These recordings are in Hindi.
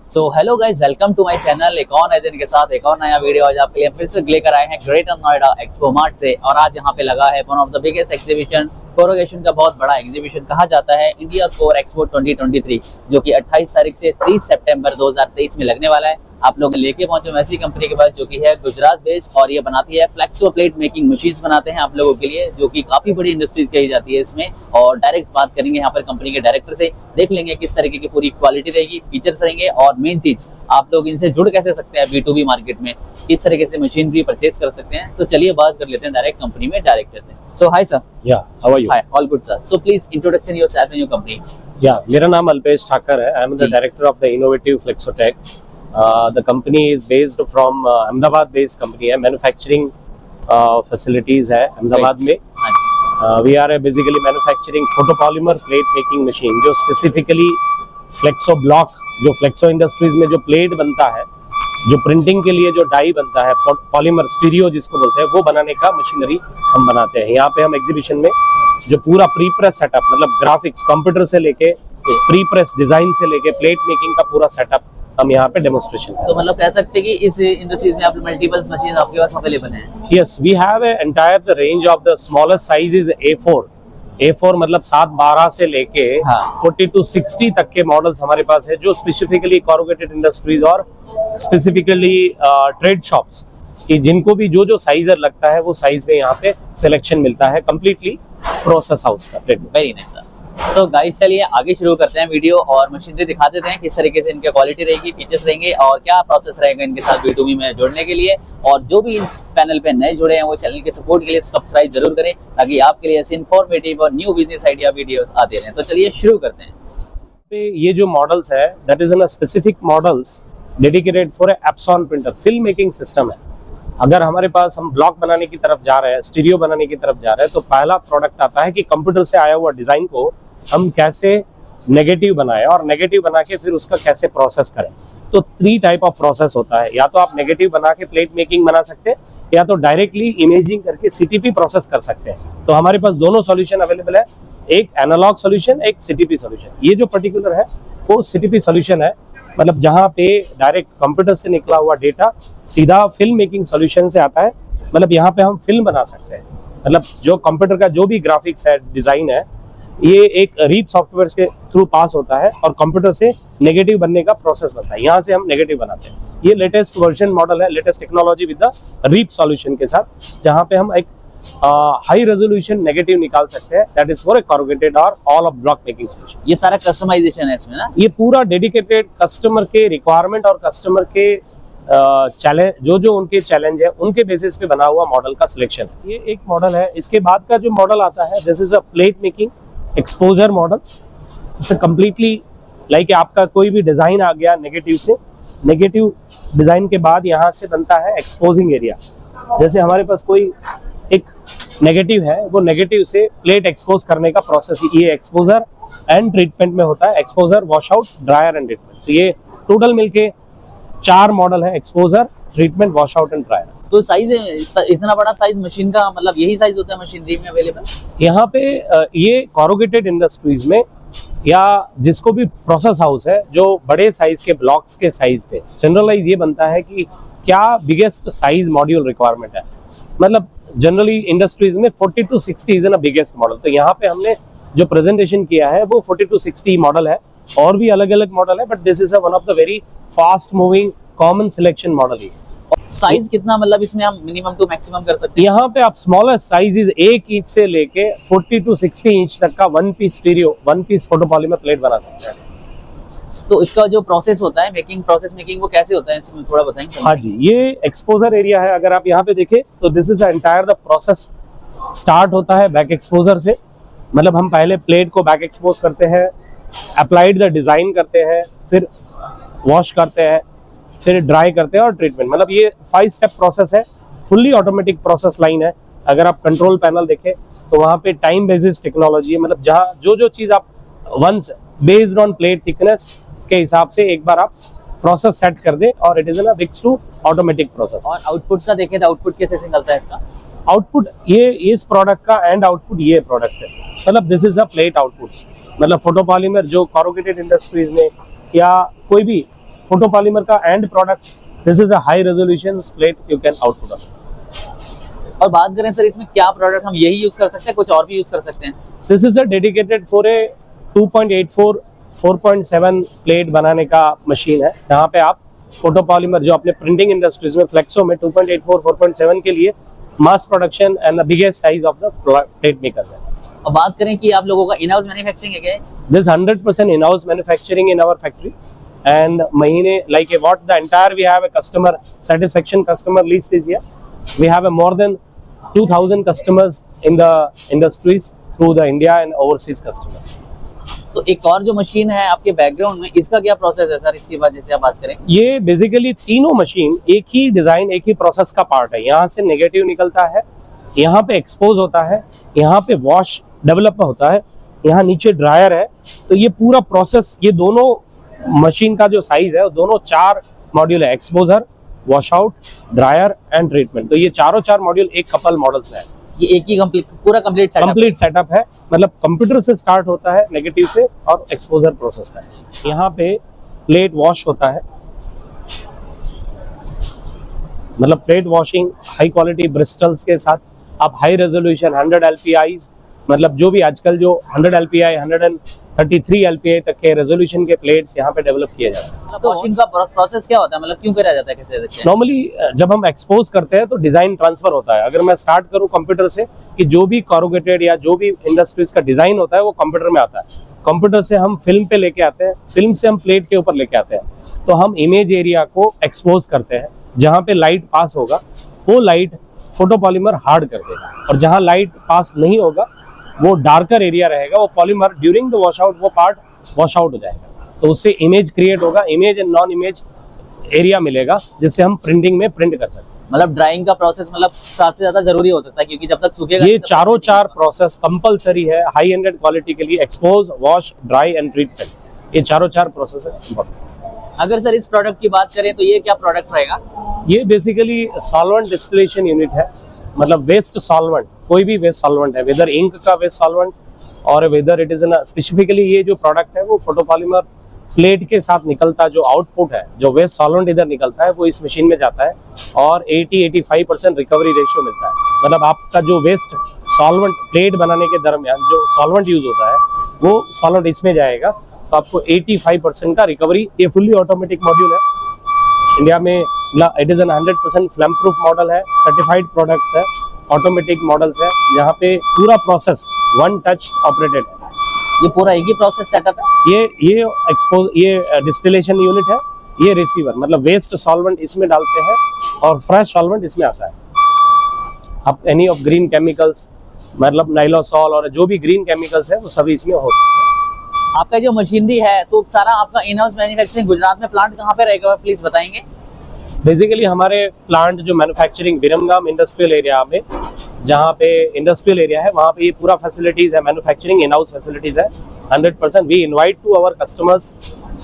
So hello guys, welcome to my channel. एक और नए दिन के साथ एक और नया वीडियो आज आपके लिए फिर से लेकर आए हैं ग्रेटर नोएडा एक्सपो मार्ट से। और आज यहाँ पे लगा है one of the biggest exhibition, corrugation का बहुत बड़ा एग्जीबिशन कहा जाता है, इंडिया कोर एक्सपो 2023, जो कि 28 तारीख से 30 सितंबर 2023 में लगने वाला है। आप लोग लेके पहुंचे ऐसी कंपनी के पास जो कि है गुजरात बेस्ड, और ये बनाती है फ्लेक्सो प्लेट मेकिंग मशीन्स बनाते हैं आप लोगों के लिए, जो कि काफी बड़ी इंडस्ट्री कही जाती है इसमें। और डायरेक्ट बात करेंगे यहाँ पर कंपनी के डायरेक्टर से, देख लेंगे किस तरीके की पूरी क्वालिटी रहेगी, फीचर्स रहेंगे, और मेन चीज आप लोग इनसे जुड़ कैसे सकते हैं B2B मार्केट में, किस तरीके से मशीनरी परचेज कर सकते हैं। तो चलिए बात कर लेते हैं डायरेक्ट कंपनी में डायरेक्टर से। So hi sir. Yeah, how are you? Hi, all good sir. So please introduction yourself and your company. Yeah, मेरा नाम अल्पेश ठाकर है। I am the ji. director of the innovative Flexotech. The company is based from Ahmedabad based company है, manufacturing facilities है अहमदाबाद में। We are basically manufacturing photopolymer plate making machine, जो specifically Flexo block, जो Flexo Industries में जो प्लेट बनता है, जो प्रिंटिंग के लिए जो डाई बनता है, पॉलीमर स्टीरियो जिसको बोलते हैं, वो बनाने का मशीनरी हम बनाते हैं। यहाँ पे हम एग्जीबिशन में जो पूरा प्री प्रेस सेटअप, मतलब ग्राफिक्स कंप्यूटर से लेके प्री प्रेस डिजाइन से लेके प्लेट मेकिंग का पूरा सेटअप हम यहाँ पे डेमोन्स्ट्रेशन। तो मतलब कह सकते हैं कि इस इंडस्ट्रीज में आप मल्टीपल मशीन आपके पास अवेलेबल हैं। Yes, we have a entire the range of the smallest size is A4 मतलब 7-12 से लेके 40-60 तक के मॉडल्स हमारे पास है, जो स्पेसिफिकली कॉरुगेटेड इंडस्ट्रीज और स्पेसिफिकली ट्रेड शॉप्स कि जिनको भी जो साइजर लगता है वो साइज में यहाँ पे सिलेक्शन मिलता है, कंप्लीटली प्रोसेस हाउस का। Very nice sir. So guys, चलिए आगे शुरू करते हैं वीडियो और मशीनरी दिखा देते हैं किस तरीके से इनकी क्वालिटी रहेगी, फीचर्स रहेंगे, और क्या प्रोसेस रहेगा इनके साथ B2B में जुड़ने के लिए। और जो भी इस पैनल पे नए जुड़े हैं वो चैनल के सपोर्ट के लिए सब्सक्राइब जरूर करें, ताकि आपके लिए ऐसे इन्फॉर्मेटिव और न्यू बिजनेस आइडिया वीडियोस आते रहें। तो चलिए शुरू करते हैं। ये जो मॉडल्स है, that is in specific models dedicated for एप्सॉन printer film making system है। अगर हमारे पास हम ब्लॉक बनाने की तरफ जा रहे हैं, स्टीरियो बनाने की तरफ जा रहे हैं, तो पहला प्रोडक्ट आता है कि कंप्यूटर से आया हुआ डिजाइन को हम कैसे नेगेटिव बनाएं और नेगेटिव बना के फिर उसका कैसे प्रोसेस करें। तो 3 टाइप ऑफ प्रोसेस होता है, या तो आप नेगेटिव बना के प्लेट मेकिंग बना सकते हैं, या तो डायरेक्टली इमेजिंग करके CTP प्रोसेस कर सकते हैं। तो हमारे पास दोनों सॉल्यूशन अवेलेबल है, एक एनालॉग सॉल्यूशन, एक CTP सॉल्यूशन। ये जो पर्टिकुलर है वो CTP सॉल्यूशन है, मतलब जहाँ पे डायरेक्ट कंप्यूटर से निकला हुआ डेटा सीधा फिल्म मेकिंग सॉल्यूशन से आता है। मतलब यहाँ पे हम फिल्म बना सकते हैं, मतलब जो कंप्यूटर का जो भी ग्राफिक्स है, डिजाइन है, ये एक रीप सॉफ्टवेयर के थ्रू पास होता है और कंप्यूटर से नेगेटिव बनने का प्रोसेस बनता है। यहाँ से हम नेगेटिव बनाते हैं। ये लेटेस्ट वर्जन मॉडल है, latest technology with the reap solution के साथ, जहाँ पे हम एक हाई रेजोल्यूशन नेगेटिव निकाल सकते हैं। That is for a corrugated और all of block making solution. ये सारा कस्टमाइजेशन है इसमें ना? ये पूरा डेडिकेटेड कस्टमर के रिक्वायरमेंट और कस्टमर के चैलेंज, जो उनके चैलेंज है उनके बेसिस पे बना हुआ मॉडल का सिलेक्शन है। ये एक मॉडल है। इसके बाद का जो मॉडल आता है, this is a plate making exposure models. It's completely like आपका कोई भी डिजाइन आ गया नेगेटिव से, नेगेटिव डिजाइन के बाद यहाँ से बनता है एक्सपोजिंग एरिया। जैसे हमारे पास कोई एक नेगेटिव है, वो नेगेटिव से प्लेट एक्सपोज करने का प्रोसेस ये एक्सपोजर एंड ट्रीटमेंट में होता है। Exposure, wash out, dryer and treatment. तो ये टोटल मिलके 4 मॉडल है, exposure, treatment, wash out and dryer. तो साइज इतना बड़ा साइज मशीन का, मतलब यही साइज होता है मशीनरी में अवेलेबल? यहाँ पे ये कॉरुगेटेड इंडस्ट्रीज में या जिसको भी प्रोसेस हाउस है, जो बड़े साइज के ब्लॉक्स के साइज पे जनरलाइज ये बनता है कि क्या बिगेस्ट साइज मॉड्यूल रिक्वायरमेंट है। मतलब जनरली इंडस्ट्रीज में 40-60 इज इन बिगेस्ट मॉडल। तो यहाँ पे हमने जो प्रेजेंटेशन किया है वो 40-60 मॉडल है, और भी अलग अलग मॉडल है, but this is one of the very fast moving common selection model he. Size कितना, मतलब इसमें हम मिनिमम टू मैक्सिमम कर सकते हैं? यहाँ पे आप स्मॉलेस्ट साइज 1 इंच से लेके 40-60 इंच तक का 1 piece stereo, 1 piece photopolymer plate बना सकते हैं। तो इसका जो प्रोसेस होता है, प्रोसेस मेकिंग, वो कैसे होता है, इसमें थोड़ा बताएंगे? हाँ जी, ये एक्सपोजर एरिया है। अगर आप यहाँ पे देखें तो this is entire the process. Start होता है बैक एक्सपोजर से, मतलब हम पहले प्लेट को बैक एक्सपोज करते हैं, अप्लाइड द डिजाइन करते हैं, फिर वॉश करते हैं, फिर ड्राई करते हैं और ट्रीटमेंट। मतलब ये 5 स्टेप प्रोसेस है, फुल्ली ऑटोमेटिक प्रोसेस लाइन है। अगर आप कंट्रोल पैनल देखें तो वहाँ पे टाइम बेसिस टेक्नोलॉजी है, मतलब जहाँ जो चीज़ आप once based on plate thickness के हिसाब से एक बार आप प्रोसेस सेट कर दे, और it is an wicks to automatic process. और आउटपुट का देखें तो आउटपुट कैसे से निकलता है इसका? आउटपुट ये इस प्रोडक्ट का एंड आउटपुट ये प्रोडक्ट है, मतलब this is a plate outputs. मतलब फोटोपॉलीमर जो कॉरुगेटेड इंडस्ट्रीज में या कोई भी फोटोपॉलीमर का and product, this is a high resolution plate you can output. और बात करें सर इसमें क्या प्रोडक्ट हम यही यूज कर सकते हैं, कुछ और भी यूज कर सकते हैं? This is a dedicated for a 2.84 4.7 plate बनाने का मशीन है। यहाँ पे आप फोटोपॉलीमर जो अपने प्रिंटिंग इंडस्ट्रीज में फ्लेक्सो में 2.84 4.7 के लिए mass production and the biggest size of the plate makers है। अब बात करें कि आप लोगों का इन हाउस मैन्युफैक्चरिंग है क्या? This 100% in house manufacturing in our factory, and महीने like what the entire we have a customer satisfaction customer list is here. We have a more than 2000 customers in the industries through the India and overseas customers. तो एक और जो मशीन है आपके बैकग्राउंड में, इसका क्या प्रोसेस है सर? इसकी वजह से आप बात करें। ये बेसिकली तीनों मशीन एक ही डिजाइन एक ही प्रोसेस का पार्ट है। यहाँ से नेगेटिव निकलता है, यहाँ पे एक्सपोज होता है, यहाँ पे वॉश डेवलप होता है, यहाँ नीचे ड्रायर है। तो ये पूरा प्रोसेस, ये दोनों मशीन का जो साइज है वो दोनों 4 मॉड्यूल है, exposure, wash out, dryer and treatment. तो ये चारों 4 मॉड्यूल एक कपल मॉडल्स में है। ये एक ही पूरा कंप्लीट सेटअप है, मतलब कंप्यूटर से स्टार्ट होता है नेगेटिव से और एक्सपोजर प्रोसेस का है। यहाँ पे प्लेट वॉश होता है, मतलब plate washing high quality bristles के साथ आप हाई रेजोल्यूशन 100 LPI, मतलब जो भी आजकल जो 100 LPI 133 LPI तक के रेजोल्यूशन के प्लेट्स यहाँ पे डेवलप किए जा सकते हैं। तो वॉशिंग का प्रोसेस क्या होता है, मतलब क्यों करा जाता है, कैसे? नॉर्मली जब हम एक्सपोज करते हैं तो डिजाइन ट्रांसफर होता है। अगर मैं स्टार्ट करूँ कंप्यूटर से, कि जो भी कॉरुगेटेड या जो भी इंडस्ट्रीज का डिजाइन होता है वो कंप्यूटर में आता है। कंप्यूटर से हम फिल्म पे लेके आते हैं, फिल्म से हम प्लेट के ऊपर लेके आते हैं। तो हम इमेज एरिया को एक्सपोज करते हैं, जहाँ पे लाइट पास होगा वो लाइट फोटोपॉलीमर हार्ड कर देगा, और जहाँ लाइट पास नहीं होगा वो डार्कर एरिया रहेगा, वो polymer during the wash out वो पार्ट वॉश आउट हो जाएगा। तो उससे इमेज क्रिएट होगा, image and non image area मिलेगा, जिससे हम प्रिंटिंग में प्रिंट कर सकते हैं। मतलब ड्राइंग का प्रोसेस मतलब सबसे ज्यादा जरूरी हो सकता है, क्योंकि जब तक सूखेगा ये चारों 4 प्रोसेस कंपलसरी है हाई एंडेड क्वालिटी के लिए, expose, wash, dry and treatment. ये चारों 4 प्रोसेस है। अगर सर इस प्रोडक्ट की बात करें तो ये क्या प्रोडक्ट रहेगा? ये बेसिकली सॉल्वेंट डिस्टिलेशन यूनिट है, मतलब वेस्ट सॉल्वेंट, कोई भी वेस्ट सॉल्वेंट है, वेदर इंक का वेस्ट सॉल्वेंट और whether it is N specifically ये जो प्रोडक्ट है वो फोटोपॉलीमर प्लेट के साथ निकलता जो आउटपुट है, जो वेस्ट सॉल्वेंट इधर निकलता है वो इस मशीन में जाता है, और 80-85% रिकवरी रेशियो मिलता है। मतलब आपका जो वेस्ट सॉल्वेंट प्लेट बनाने के दरमियान जो सॉल्वेंट यूज होता है वो सॉल्वेंट इसमें जाएगा, तो आपको 85% का रिकवरी। ये फुल्ली ऑटोमेटिक मॉड्यूल है, इंडिया में it is N 100% flame proof model है, सर्टिफाइड प्रोडक्ट्स है, ऑटोमेटिक मॉडल्स है, जहाँ पे पूरा प्रोसेस 1 टच ऑपरेटेड है। ये पूरा एक ही प्रोसेस सेटअप है? ये एक्सपोज, ये डिस्टिलेशन यूनिट है, ये रिसीवर, मतलब वेस्ट सॉल्वेंट इसमें डालते हैं और फ्रेश सॉल्वेंट इसमें आता है। अब एनी ऑफ ग्रीन केमिकल्स, मतलब नाइलोसॉल और जो भी ग्रीन केमिकल्स है वो सभी इसमें हो सकते हैं। आपका जो मशीनरी है तो सारा आपका इन हाउस मैन्युफैक्चरिंग गुजरात में प्लांट कहाँ पे रहेगा, प्लीज बताएंगे? बेसिकली हमारे प्लांट जो मैन्युफैक्चरिंग विरमगाम इंडस्ट्रियल एरिया में, जहाँ पे इंडस्ट्रियल एरिया है वहाँ पे ये पूरा फैसिलिटीज है, मैन्युफैक्चरिंग इन हाउस फैसिलिटीज है 100%। We invite to our customers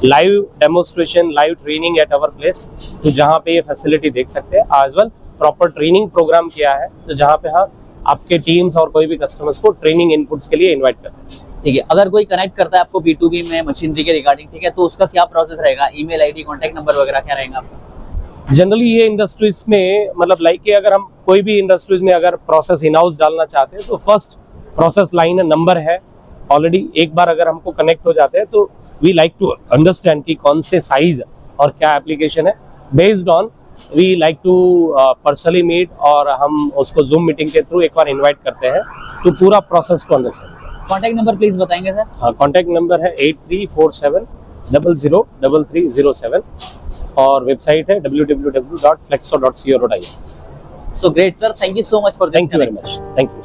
live demonstration, live training at our place, तो जहाँ पे ये फैसिलिटी देख सकते हैं। As well proper training program किया है, तो जहाँ पे हाँ आपके टीम्स और कोई भी कस्टमर्स को ट्रेनिंग इनपुट्स के लिए इन्वाइट करते हैं। ठीक है, अगर कोई कनेक्ट करता है आपको B2B में मशीनरी के रिगार्डिंग, ठीक है, तो उसका क्या प्रोसेस रहेगा? ईमेल आईडी, कॉन्टैक्ट नंबर वगैरह क्या रहेगा आपका? जनरली ये इंडस्ट्रीज में, मतलब लाइक कि अगर हम कोई भी इंडस्ट्रीज में अगर प्रोसेस इन हाउस डालना चाहते हैं तो फर्स्ट प्रोसेस लाइन नंबर है ऑलरेडी। एक बार अगर हमको कनेक्ट हो जाते हैं तो वी लाइक टू अंडरस्टैंड कि कौन से साइज और क्या एप्लीकेशन है। Based on we like to personally meet, और हम उसको जूम मीटिंग के थ्रू एक बार इन्वाइट करते हैं तो पूरा process to understand. Contact number please बताएंगे सर? हाँ, कॉन्टैक्ट नंबर है 8347003307 और वेबसाइट है www.flexo.co.in। So great sir, thank you so much for this Thank you very connection. much. Thank you.